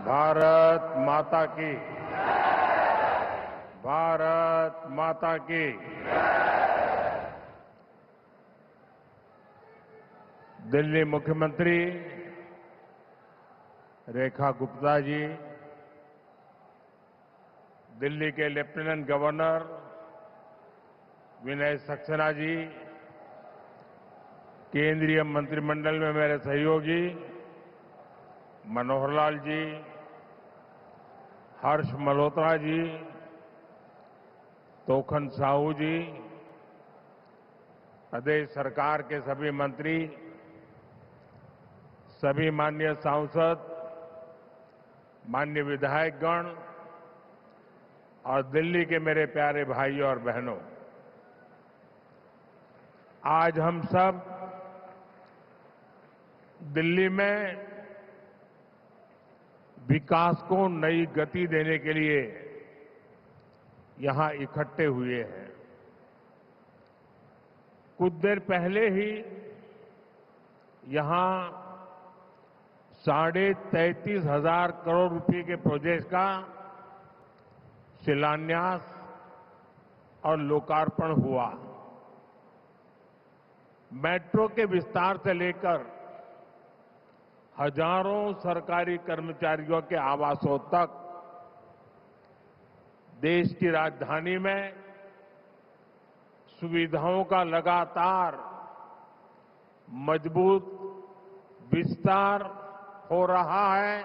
भारत माता की। भारत माता की। दिल्ली मुख्यमंत्री रेखा गुप्ता जी, दिल्ली के लेफ्टिनेंट गवर्नर विनय सक्सेना जी, केंद्रीय मंत्रिमंडल में मेरे सहयोगी मनोहर लाल जी, हर्ष मल्होत्रा जी, तोखन साहू जी, प्रदेश सरकार के सभी मंत्री, सभी माननीय सांसद, माननीय विधायकगण और दिल्ली के मेरे प्यारे भाइयों और बहनों, आज हम सब दिल्ली में विकास को नई गति देने के लिए यहां इकट्ठे हुए हैं। कुछ देर पहले ही यहां 33,500 करोड़ रुपए के प्रोजेक्ट का शिलान्यास और लोकार्पण हुआ। मेट्रो के विस्तार से लेकर हजारों सरकारी कर्मचारियों के आवासों तक देश की राजधानी में सुविधाओं का लगातार मजबूत विस्तार हो रहा है,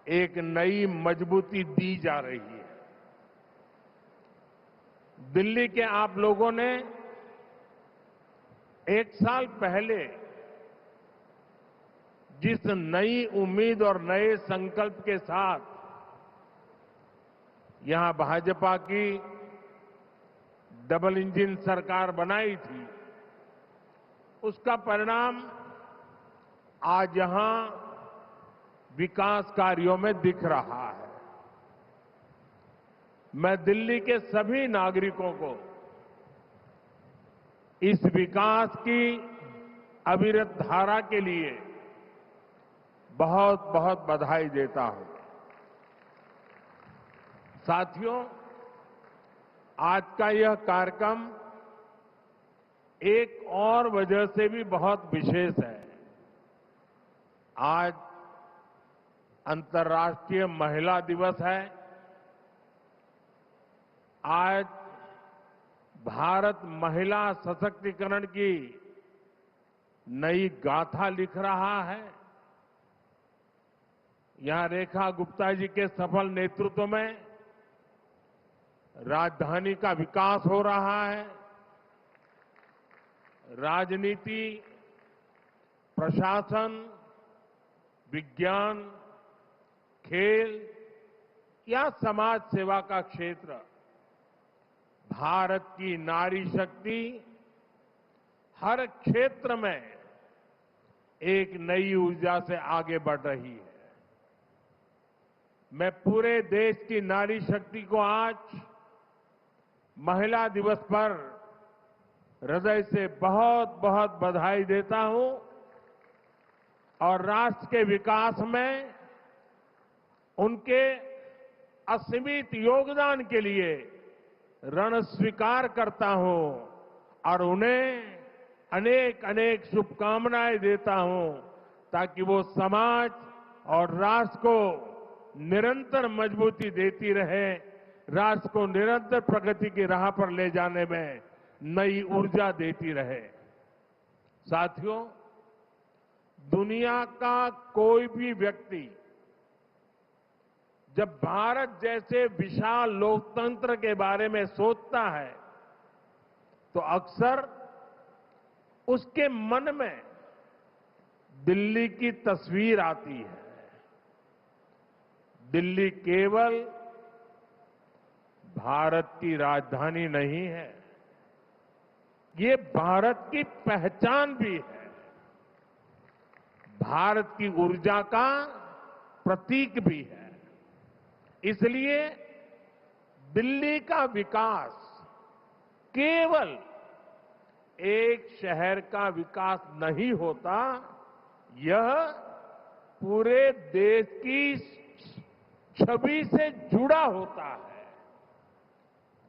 एक नई मजबूती दी जा रही है। दिल्ली के आप लोगों ने एक साल पहले जिस नई उम्मीद और नए संकल्प के साथ यहां भाजपा की डबल इंजन सरकार बनाई थी, उसका परिणाम आज यहां विकास कार्यों में दिख रहा है। मैं दिल्ली के सभी नागरिकों को इस विकास की अविरत धारा के लिए बहुत बहुत बधाई देता हूं। साथियों, आज का यह कार्यक्रम एक और वजह से भी बहुत विशेष है। आज अंतर्राष्ट्रीय महिला दिवस है। आज भारत महिला सशक्तिकरण की नई गाथा लिख रहा है। यहां रेखा गुप्ता जी के सफल नेतृत्व में राजधानी का विकास हो रहा है। राजनीति, प्रशासन, विज्ञान, खेल या समाज सेवा का क्षेत्र, भारत की नारी शक्ति हर क्षेत्र में एक नई ऊर्जा से आगे बढ़ रही है। मैं पूरे देश की नारी शक्ति को आज महिला दिवस पर हृदय से बहुत बहुत बधाई देता हूं और राष्ट्र के विकास में उनके असीमित योगदान के लिए ऋण स्वीकार करता हूं और उन्हें अनेक अनेक शुभकामनाएं देता हूं ताकि वो समाज और राष्ट्र को निरंतर मजबूती देती रहे, राष्ट्र को निरंतर प्रगति की राह पर ले जाने में नई ऊर्जा देती रहे। साथियों, दुनिया का कोई भी व्यक्ति जब भारत जैसे विशाल लोकतंत्र के बारे में सोचता है तो अक्सर उसके मन में दिल्ली की तस्वीर आती है। दिल्ली केवल भारत की राजधानी नहीं है, ये भारत की पहचान भी है, भारत की ऊर्जा का प्रतीक भी है। इसलिए दिल्ली का विकास केवल एक शहर का विकास नहीं होता, यह पूरे देश की छवि से जुड़ा होता है।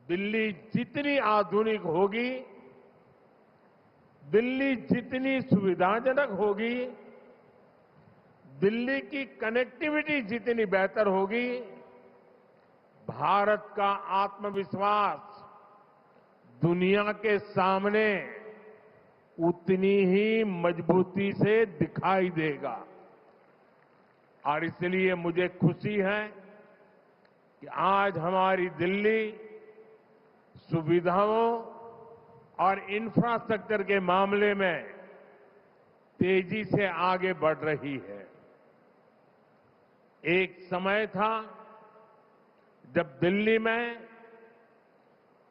दिल्ली जितनी आधुनिक होगी, दिल्ली जितनी सुविधाजनक होगी, दिल्ली की कनेक्टिविटी जितनी बेहतर होगी, भारत का आत्मविश्वास दुनिया के सामने उतनी ही मजबूती से दिखाई देगा। और इसलिए मुझे खुशी है कि आज हमारी दिल्ली सुविधाओं और इंफ्रास्ट्रक्चर के मामले में तेजी से आगे बढ़ रही है। एक समय था जब दिल्ली में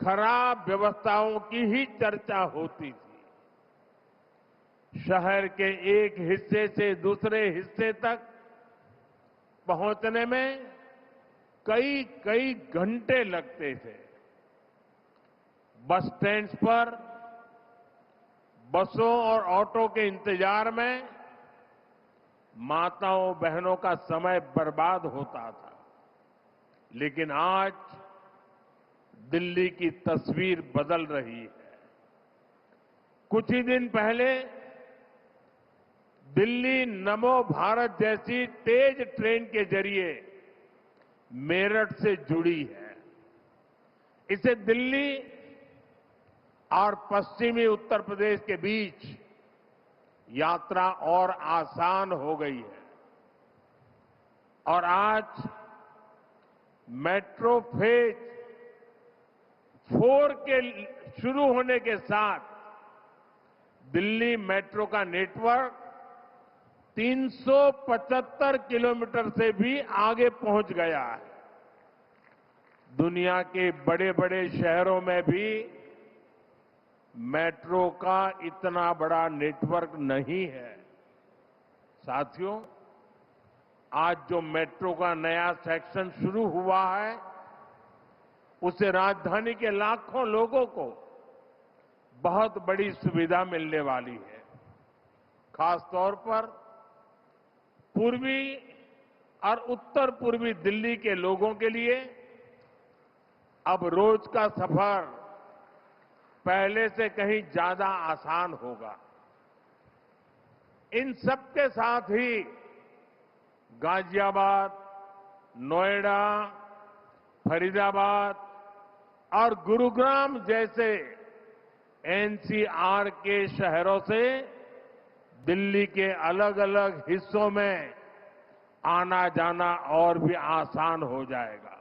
खराब व्यवस्थाओं की ही चर्चा होती थी। शहर के एक हिस्से से दूसरे हिस्से तक पहुंचने में कई कई घंटे लगते थे। बस स्टैंड्स पर बसों और ऑटो के इंतजार में माताओं बहनों का समय बर्बाद होता था। लेकिन आज दिल्ली की तस्वीर बदल रही है। कुछ ही दिन पहले दिल्ली नमो भारत जैसी तेज ट्रेन के जरिए मेरठ से जुड़ी है। इससे दिल्ली और पश्चिमी उत्तर प्रदेश के बीच यात्रा और आसान हो गई है। और आज मेट्रो फेज 4 के शुरू होने के साथ दिल्ली मेट्रो का नेटवर्क 375 किलोमीटर से भी आगे पहुंच गया है। दुनिया के बड़े बड़े शहरों में भी मेट्रो का इतना बड़ा नेटवर्क नहीं है। साथियों, आज जो मेट्रो का नया सेक्शन शुरू हुआ है, उससे राजधानी के लाखों लोगों को बहुत बड़ी सुविधा मिलने वाली है। खासतौर पर पूर्वी और उत्तर पूर्वी दिल्ली के लोगों के लिए अब रोज का सफर पहले से कहीं ज्यादा आसान होगा। इन सबके साथ ही गाजियाबाद, नोएडा, फरीदाबाद और गुरुग्राम जैसे एनसीआर के शहरों से दिल्ली के अलग अलग हिस्सों में आना जाना और भी आसान हो जाएगा।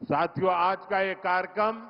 साथियों, आज का ये कार्यक्रम